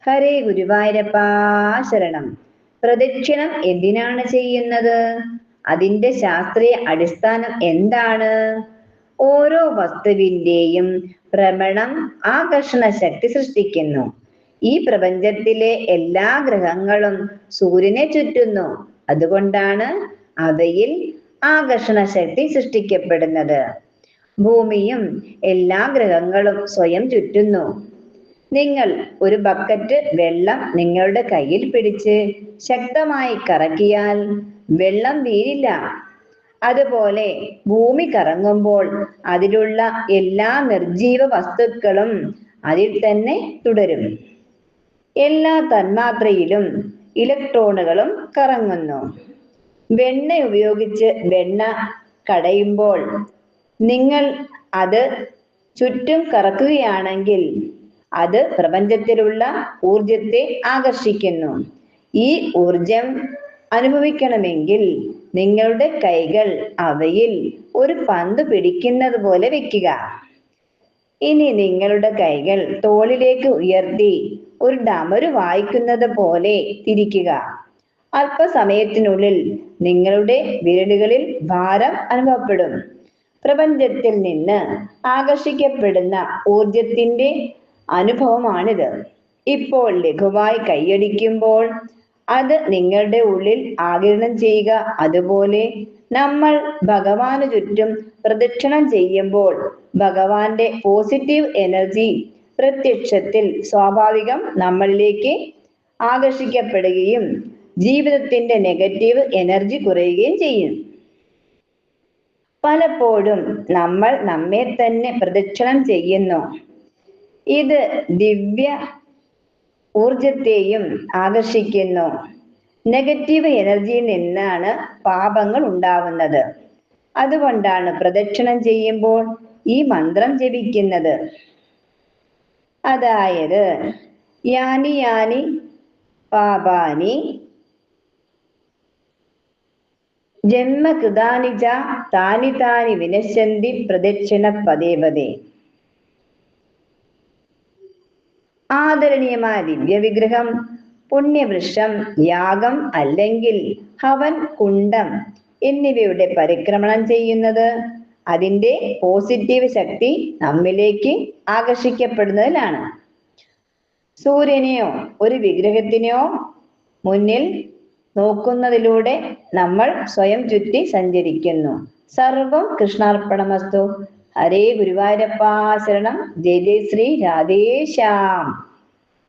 ഹരേ ഗുരുവായൂരപ്പാ ശരണം. പ്രദക്ഷിണം എന്തിനാണ് ചെയ്യുന്നത്? അതിന്റെ ശാസ്ത്രീയ അടിസ്ഥാനം എന്താണ്? ഓരോ വസ്തുവിന്റെയും ഭ്രമണം ആകർഷണ ശക്തി സൃഷ്ടിക്കുന്നു. ഈ പ്രപഞ്ചത്തിലെ എല്ലാ ഗ്രഹങ്ങളും സൂര്യനെ ചുറ്റുന്നു. അതുകൊണ്ടാണ് അവയിൽ ആകർഷണ ശക്തി സൃഷ്ടിക്കപ്പെടുന്നത്. ഭൂമിയും എല്ലാ ഗ്രഹങ്ങളും സ്വയം ചുറ്റുന്നു. നിങ്ങൾ ഒരു ബക്കറ്റ് വെള്ളം നിങ്ങളുടെ കയ്യിൽ പിടിച്ച് ശക്തമായി കറക്കിയാൽ വെള്ളം വീഴില്ല. അതുപോലെ ഭൂമി കറങ്ങുമ്പോൾ അതിലുള്ള എല്ലാ നിർജീവ വസ്തുക്കളും അതിൽ തന്നെ തുടരും. എല്ലാ തന്മാത്രയിലും ഇലക്ട്രോണുകളും കറങ്ങുന്നു. വെണ്ണ ഉപയോഗിച്ച് വെണ്ണ കടയുമ്പോൾ നിങ്ങൾ അത് ചുറ്റും കറക്കുകയാണെങ്കിൽ അത് പ്രപഞ്ചത്തിലുള്ള ഊർജത്തെ ആകർഷിക്കുന്നു. ഈ ഊർജം അനുഭവിക്കണമെങ്കിൽ നിങ്ങളുടെ കൈകൾ അവയിൽ ഒരു പന്ത് പിടിക്കുന്നത് പോലെ വെക്കുക. ഇനി നിങ്ങളുടെ കൈകൾ തോളിലേക്ക് ഉയർത്തി ഒരു ഡമരു വായിക്കുന്നത് പോലെ തിരിക്കുക. അല്പസമയത്തിനുള്ളിൽ നിങ്ങളുടെ വിരലുകളിൽ ഭാരം അനുഭവപ്പെടും. പ്രപഞ്ചത്തിൽ നിന്ന് ആകർഷിക്കപ്പെടുന്ന ഊർജത്തിന്റെ അനുഭവമാണിത്. ഇപ്പോൾ ലഘുവായി കൈയടിക്കുമ്പോൾ അത് നിങ്ങളുടെ ഉള്ളിൽ ആഗിരണം ചെയ്യുക. അതുപോലെ നമ്മൾ ഭഗവാന് ചുറ്റും പ്രദക്ഷിണം ചെയ്യുമ്പോൾ ഭഗവാന്റെ പോസിറ്റീവ് എനർജി പ്രത്യക്ഷത്തിൽ സ്വാഭാവികം നമ്മളിലേക്ക് ആകർഷിക്കപ്പെടുകയും ജീവിതത്തിന്റെ നെഗറ്റീവ് എനർജി കുറയുകയും ചെയ്യും. പലപ്പോഴും നമ്മൾ നമ്മെ തന്നെ പ്രദക്ഷിണം ചെയ്യുന്നു. ഇത് ദിവ്യ ഊർജത്തെയും ആകർഷിക്കുന്നു. നെഗറ്റീവ് എനർജിയിൽ നിന്നാണ് പാപങ്ങൾ ഉണ്ടാവുന്നത്. അതുകൊണ്ടാണ് പ്രദക്ഷിണം ചെയ്യുമ്പോൾ ഈ മന്ത്രം ജപിക്കുന്നത്. അതായത് യാനി യാനി പാപാനി ജന്മകൃതാനി ച താനി താനി വിനശ്യന്തി പ്രദക്ഷിണ പദേ പദേ. ആദരണീയമായ ദിവ്യവിഗ്രഹം, പുണ്യവൃക്ഷം, യാഗം അല്ലെങ്കിൽ ഹവൻ കുണ്ഡം എന്നിവയുടെ പരിക്രമണം ചെയ്യുന്നത് അതിന്റെ പോസിറ്റീവ് ശക്തി നമ്മിലേക്ക് ആകർഷിക്കപ്പെടുന്നതിലാണ്. സൂര്യനെയോ ഒരു വിഗ്രഹത്തിനെയോ മുന്നിൽ നോക്കുന്നതിലൂടെ നമ്മൾ സ്വയം ചുറ്റി സഞ്ചരിക്കുന്നു. സർവം കൃഷ്ണാർപ്പണമസ്തു. ഹരേ ഗുരുവായൂരപ്പാ ശരണം. ജയ ജയ ശ്രീ രാധേശ്യാം.